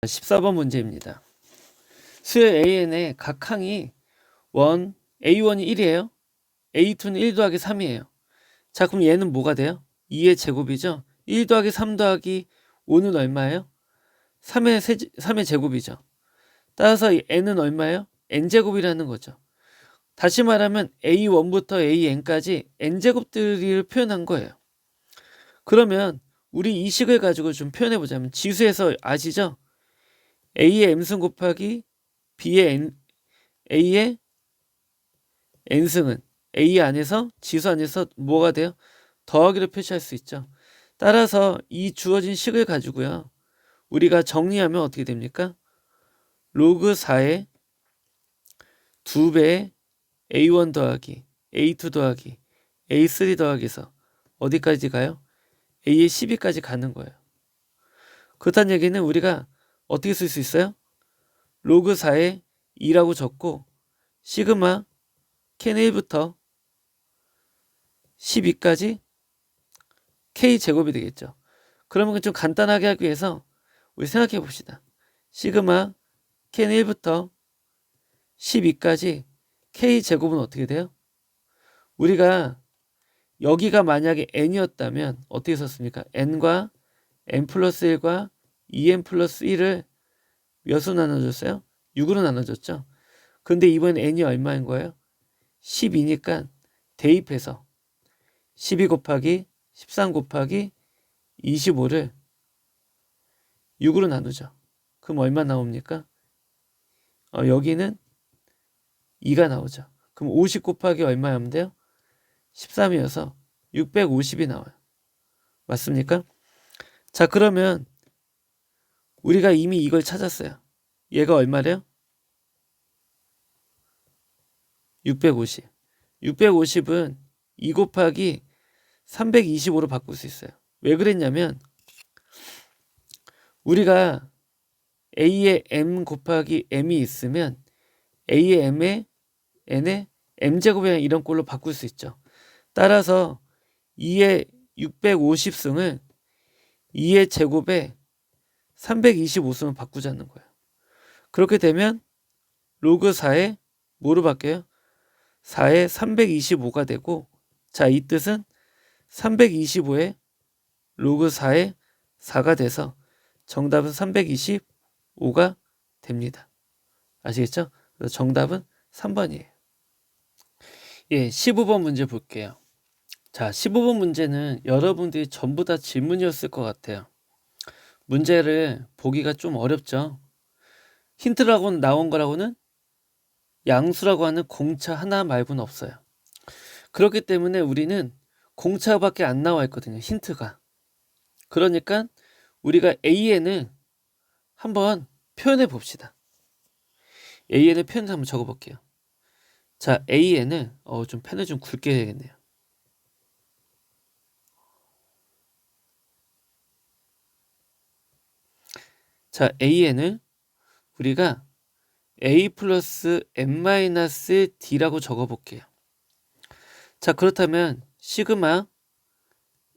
14번 문제입니다. 수열 AN의 각 항이 A1이 1이에요. A2는 1 더하기 3이에요. 자, 그럼 얘는 뭐가 돼요? 2의 제곱이죠. 1 더하기 3 더하기 5는 얼마예요? 3의 제곱이죠. 따라서 n은 얼마예요? n제곱이라는 거죠. 다시 말하면 A1부터 AN까지 n제곱들을 표현한 거예요. 그러면 우리 이 식을 가지고 좀 표현해 보자면, 지수에서 아시죠? A의 m승 곱하기 A의 n승은 A 안에서, 지수 안에서 뭐가 돼요? 더하기로 표시할 수 있죠. 따라서 이 주어진 식을 가지고요, 우리가 정리하면 어떻게 됩니까? 로그 4의 2배의 A1 더하기 A2 더하기 A3 더하기에서 어디까지 가요? A의 12까지 가는 거예요. 그렇다는 얘기는 우리가 어떻게 쓸 수 있어요? 로그 4의 2라고 적고 시그마 K는 1부터 12까지 K제곱이 되겠죠. 그러면 좀 간단하게 하기 위해서 우리 생각해 봅시다. 시그마 K는 1부터 12까지 K제곱은 어떻게 돼요? 우리가 여기가 만약에 n이었다면 어떻게 썼습니까? n과 n 플러스 1과 2n 플러스 1을 몇으로 나눠줬어요? 6으로 나눠줬죠. 근데 이번엔 n이 얼마인 거예요? 12니까 대입해서 12 곱하기 13 곱하기 25를 6으로 나누죠. 그럼 얼마 나옵니까? 여기는 2가 나오죠. 그럼 50 곱하기 얼마 하면 돼요? 13이어서 650이 나와요. 맞습니까? 자, 그러면 우리가 이미 이걸 찾았어요. 얘가 얼마래요? 650. 650은 2 곱하기 325로 바꿀 수 있어요. 왜 그랬냐면 우리가 A의 M 곱하기 M이 있으면 A의 M에 N의 M제곱이랑 이런 꼴로 바꿀 수 있죠. 따라서 2의 650승을 2의 제곱에 325승을 바꾸자는 거예요. 그렇게 되면 로그 4에 뭐로 바뀌어요? 4에 325가 되고, 자, 이 뜻은 325에 로그 4에 4가 돼서 정답은 325가 됩니다. 아시겠죠? 그래서 정답은 3번이에요. 예, 15번 문제 볼게요. 자, 15번 문제는 여러분들이 전부 다 질문이었을 것 같아요. 문제를 보기가 좀 어렵죠. 힌트라고 나온 거라고는 양수라고 하는 공차 하나 말고는 없어요. 그렇기 때문에 우리는 공차밖에 안 나와 있거든요, 힌트가. 그러니까 우리가 AN을 한번 표현해 봅시다. AN을 표현해서 한번 적어 볼게요. 자, AN을 좀 펜을 좀 굵게 해야겠네요. 자, AN을 우리가 A 플러스 N-D라고 적어 볼게요. 자, 그렇다면 시그마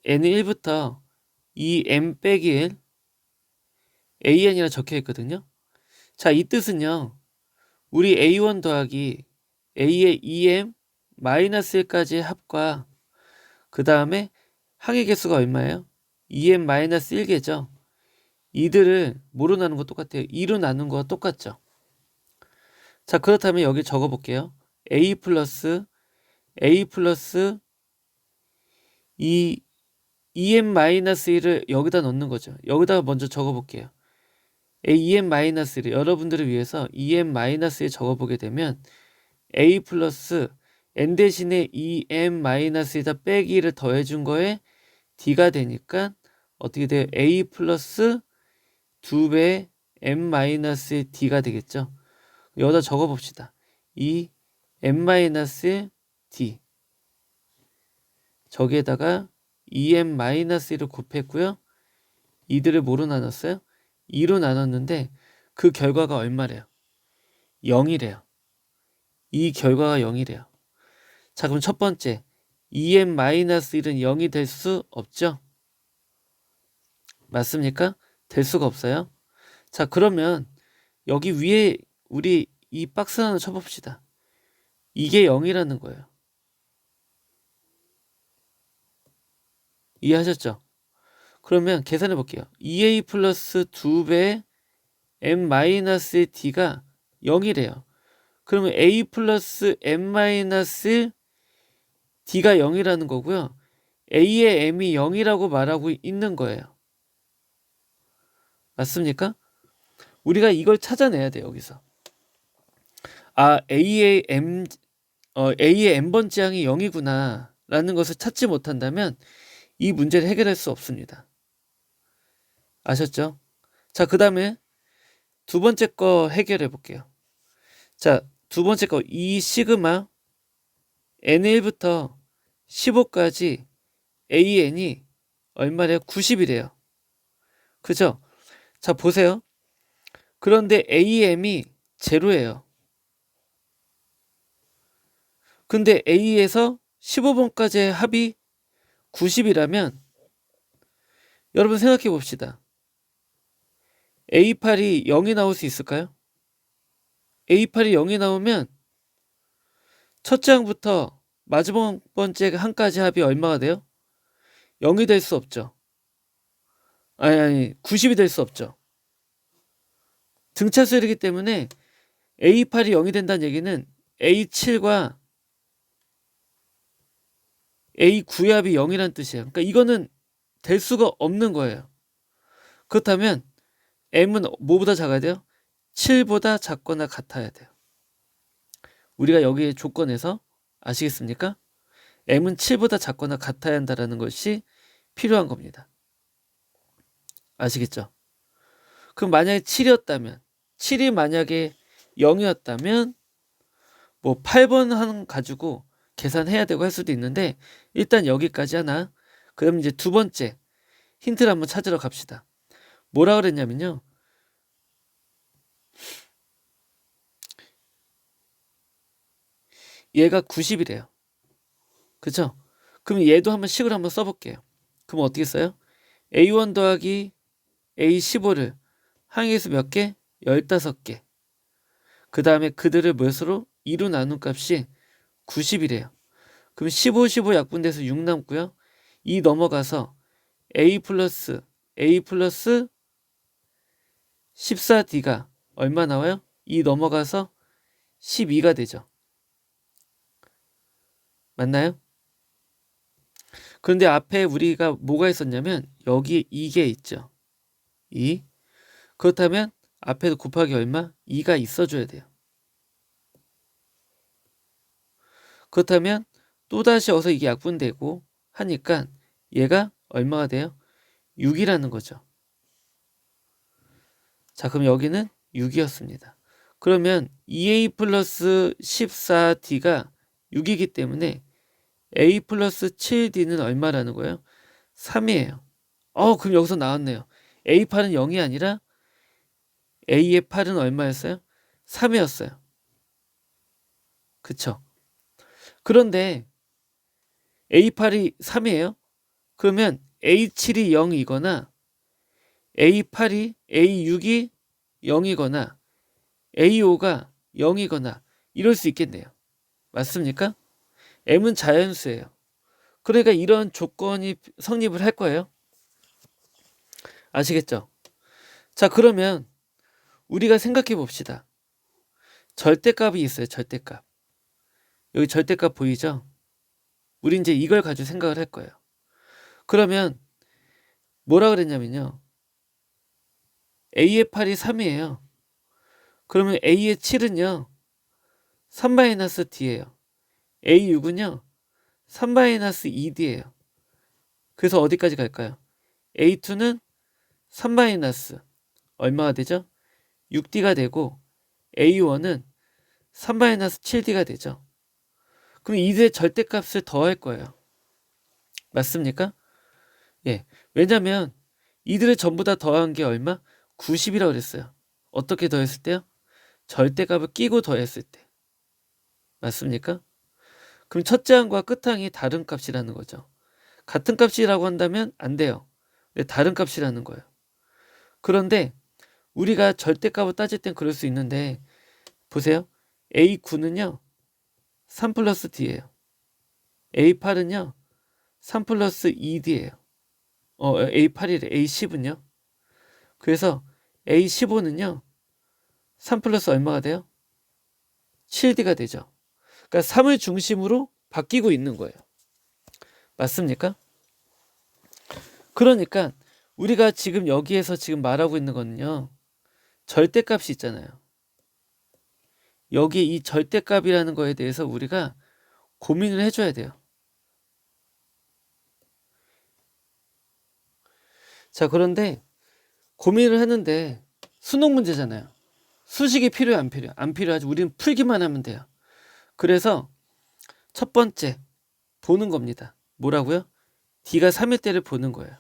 N은 1부터 2M 빼기 1 AN이라 적혀 있거든요. 자, 이 뜻은요, 우리 A1 더하기 A의 2M 마이너스 1까지의 합과 그 다음에 항의 개수가 얼마예요? 2M 마이너스 1개죠. 이들을 뭐로 나눈 거 똑같아요? 2로 나눈 거와 똑같죠. 자, 그렇다면 여기 적어 볼게요. A 플러스 2m-1을 여기다 넣는 거죠. 여기다가 먼저 적어 볼게요. A2m-1을 여러분들을 위해서 2m-1 적어보게 되면 A 플러스 N 대신에 2m-에다 빼기 1을 더해준 거에 D가 되니까 어떻게 돼요? A 플러스 2배 m-의 D가 되겠죠. 여기다 적어봅시다. 이 m-D 저기에다가 2m-1을 곱했고요. 이들을 뭐로 나눴어요? 2로 나눴는데 그 결과가 얼마래요? 0이래요. 이 결과가 0이래요. 자, 그럼 첫 번째 2m-1은 0이 될 수 없죠? 맞습니까? 될 수가 없어요. 자, 그러면 여기 위에 우리 이 박스 하나 쳐봅시다. 이게 0이라는 거예요. 이해하셨죠? 그러면 계산해 볼게요. 2a 플러스 2배 m-의 d가 0이래요. 그러면 a 플러스 m-d가 0이라는 거고요. a의 m이 0이라고 말하고 있는 거예요. 맞습니까? 우리가 이걸 찾아내야 돼요. 여기서. 아, a의 m번째 항이 0이구나 라는 것을 찾지 못한다면 이 문제를 해결할 수 없습니다. 아셨죠? 자, 그 다음에 두 번째 거 해결해 볼게요. 자, 두 번째 거, 이 시그마 n1부터 15까지 an이 얼마래요? 90이래요. 그죠? 자, 보세요. 그런데 am이 제로예요. 근데 a에서 15번까지의 합이 90이라면 여러분 생각해 봅시다. A8이 0이 나올 수 있을까요? A8이 0이 나오면 첫째 항부터 마지막 번째 항까지 합이 얼마가 돼요? 0이 될 수 없죠. 아니 90이 될 수 없죠. 등차수열이기 때문에 A8이 0이 된다는 얘기는 A7과 A9의 합이 0이라는 뜻이에요. 그러니까 이거는 될 수가 없는 거예요. 그렇다면 M은 뭐보다 작아야 돼요? 7보다 작거나 같아야 돼요. 우리가 여기의 조건에서 아시겠습니까? M은 7보다 작거나 같아야 한다는 것이 필요한 겁니다. 아시겠죠? 그럼 만약에 7이었다면 7이 만약에 0이었다면 뭐 8번 한 가지고 계산해야 되고 할 수도 있는데 일단 여기까지 하나. 그럼 이제 두 번째 힌트를 한번 찾으러 갑시다. 뭐라 그랬냐면요. 얘가 90이래요. 그쵸? 그럼 얘도 한번 식을 한번 써볼게요. 그럼 어떻게 써요? A1 더하기 A15를 항의수 몇 개? 15개. 그 다음에 그들을 몇으로? 2로 나눈 값이 90이래요. 그럼 15, 15 약분돼서 6 남고요. 2 넘어가서 A 플러스 14D가 얼마 나와요? 2 넘어가서 12가 되죠. 맞나요? 그런데 앞에 우리가 뭐가 있었냐면 여기 이게 있죠. 2. 그렇다면 앞에도 곱하기 얼마? 2가 있어줘야 돼요. 그렇다면 또다시 어서 이게 약분되고 하니까 얘가 얼마가 돼요? 6이라는 거죠. 자, 그럼 여기는 6이었습니다. 그러면 2a 플러스 14d가 6이기 때문에 a 플러스 7d는 얼마라는 거예요? 3이에요. 그럼 여기서 나왔네요. a8은 0이 아니라 a의 8은 얼마였어요? 3이었어요. 그쵸? 그런데 A8이 3이에요? 그러면 A7이 0이거나 A6이 0이거나 A5가 0이거나 이럴 수 있겠네요. 맞습니까? M은 자연수예요. 그러니까 이런 조건이 성립을 할 거예요. 아시겠죠? 자, 그러면 우리가 생각해 봅시다. 절대값이 있어요. 절대값. 여기 절대값 보이죠? 우리 이제 이걸 가지고 생각을 할 거예요. 그러면 뭐라 그랬냐면요. A의 8이 3이에요. 그러면 A의 7은요. 3-D예요. A6은요. 3-2D예요. 그래서 어디까지 갈까요? A2는 3- 얼마가 되죠? 6D가 되고 A1은 3-7D가 되죠. 그럼 이들의 절대값을 더할 거예요. 맞습니까? 예. 왜냐면 이들을 전부 다 더한 게 얼마? 90이라고 그랬어요. 어떻게 더했을 때요? 절대값을 끼고 더했을 때. 맞습니까? 그럼 첫째 항과 끝항이 다른 값이라는 거죠. 같은 값이라고 한다면 안 돼요. 다른 값이라는 거예요. 그런데 우리가 절대값을 따질 땐 그럴 수 있는데 보세요. A9는요 3 플러스 D예요. A8은요 3 플러스 2D예요. A8이래. A10은요. 그래서 A15는요 3 플러스 얼마가 돼요? 7D가 되죠. 그러니까 3을 중심으로 바뀌고 있는 거예요. 맞습니까? 그러니까 우리가 지금 여기에서 지금 말하고 있는 거는요. 절대값이 있잖아요. 여기 이 절대값이라는 거에 대해서 우리가 고민을 해줘야 돼요. 자, 그런데 고민을 하는데 수능 문제잖아요. 수식이 필요해, 안 필요해? 안 필요하지. 우리는 풀기만 하면 돼요. 그래서 첫 번째 보는 겁니다. 뭐라고요? D가 3일 때를 보는 거예요.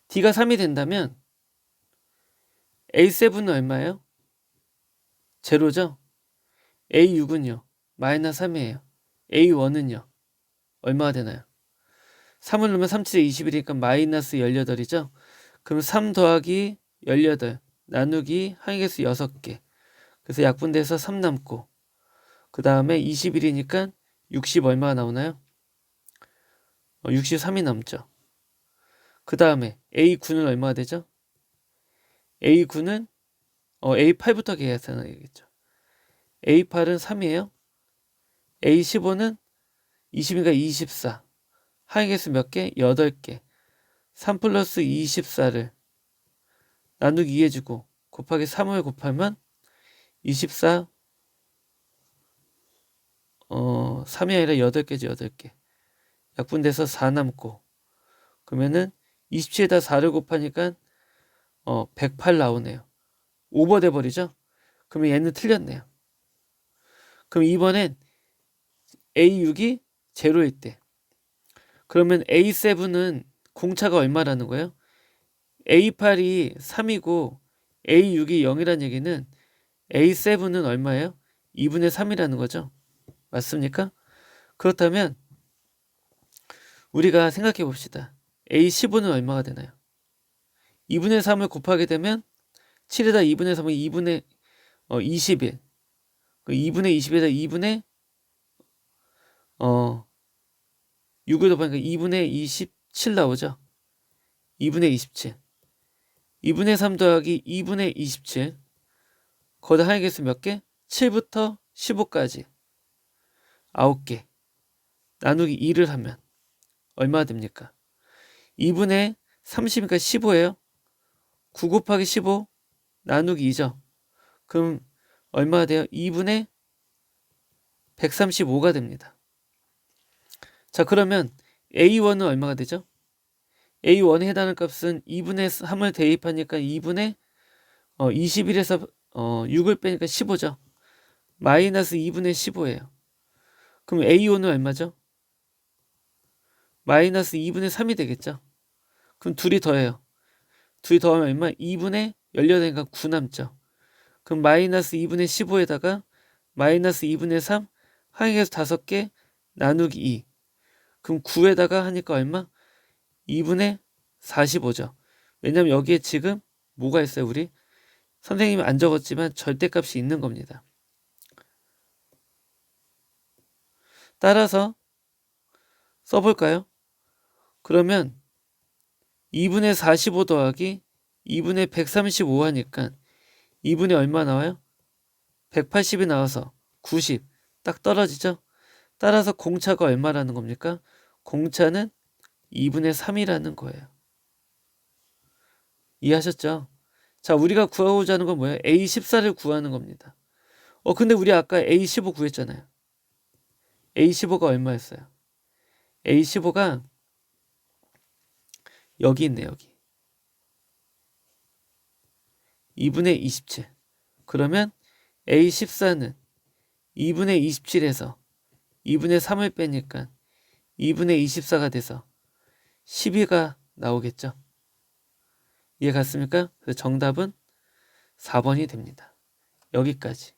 D가 3이 된다면 A7은 얼마예요? 제로죠? A6은요? 마이너스 3이에요. A1은요? 얼마가 되나요? 3을 넣으면 3, 7에 21이니까 마이너스 18이죠? 그럼 3 더하기 18 나누기 항의개수 6개. 그래서 약분돼서 3 남고 그 다음에 21이니까 60 얼마가 나오나요? 63이 남죠. 그 다음에 A9는 얼마가 되죠? A9는 A8부터 계산해야겠죠. A8은 3이에요. A15는 20인가 24. 항의개수 몇 개? 8개. 3 플러스 24를 나누기 2 해주고 곱하기 3을 곱하면 24 3이 아니라 8개죠. 8개. 약분돼서 4 남고 그러면은 27에다 4를 곱하니까 108 나오네요. 오버돼 버리죠? 그러면 얘는 틀렸네요. 그럼 이번엔 A6이 제로일 때 그러면 A7은 공차가 얼마라는 거예요? A8이 3이고 A6이 0이라는 얘기는 A7은 얼마예요? 2분의 3이라는 거죠. 맞습니까? 그렇다면 우리가 생각해 봅시다. A15는 얼마가 되나요? 2분의 3을 곱하게 되면 7에다 2분의 3은 2분의 21. 2분의 20에다 2분의 6을 더하니까 2분의 27 나오죠. 2분의 27. 2분의 3 더하기 2분의 27. 거기다 항의개수 몇 개? 7부터 15까지 9개. 나누기 2를 하면 얼마가 됩니까? 2분의 30이니까 15예요. 9 곱하기 15 나누기 2죠. 그럼 얼마가 돼요? 2분의 135가 됩니다. 자, 그러면 A1은 얼마가 되죠? A1에 해당하는 값은 2분의 3을 대입하니까 2분의 21에서 6을 빼니까 15죠. 마이너스 2분의 15예요. 그럼 A5는 얼마죠? 마이너스 2분의 3이 되겠죠. 그럼 둘이 더해요. 둘이 더하면 얼마? 2분의 18이니까 9 남죠. 그럼 마이너스 2분의 15에다가 마이너스 2분의 3 항의개수 5개 나누기 2. 그럼 9에다가 하니까 얼마? 2분의 45죠. 왜냐면 여기에 지금 뭐가 있어요, 우리? 선생님이 안 적었지만 절대값이 있는 겁니다. 따라서 써볼까요? 그러면 2분의 45 더하기 2분의 135 하니까 2분의 얼마 나와요? 180이 나와서 90. 딱 떨어지죠? 따라서 공차가 얼마라는 겁니까? 공차는 2분의 3이라는 거예요. 이해하셨죠? 자, 우리가 구하고자 하는 건 뭐예요? A14를 구하는 겁니다. 근데 우리 아까 A15 구했잖아요. A15가 얼마였어요? A15가 여기 있네, 여기. 2분의 27. 그러면 A14는 2분의 27에서 2분의 3을 빼니까 2분의 24가 돼서 12가 나오겠죠. 이해 갔습니까? 그래서 정답은 4번이 됩니다. 여기까지.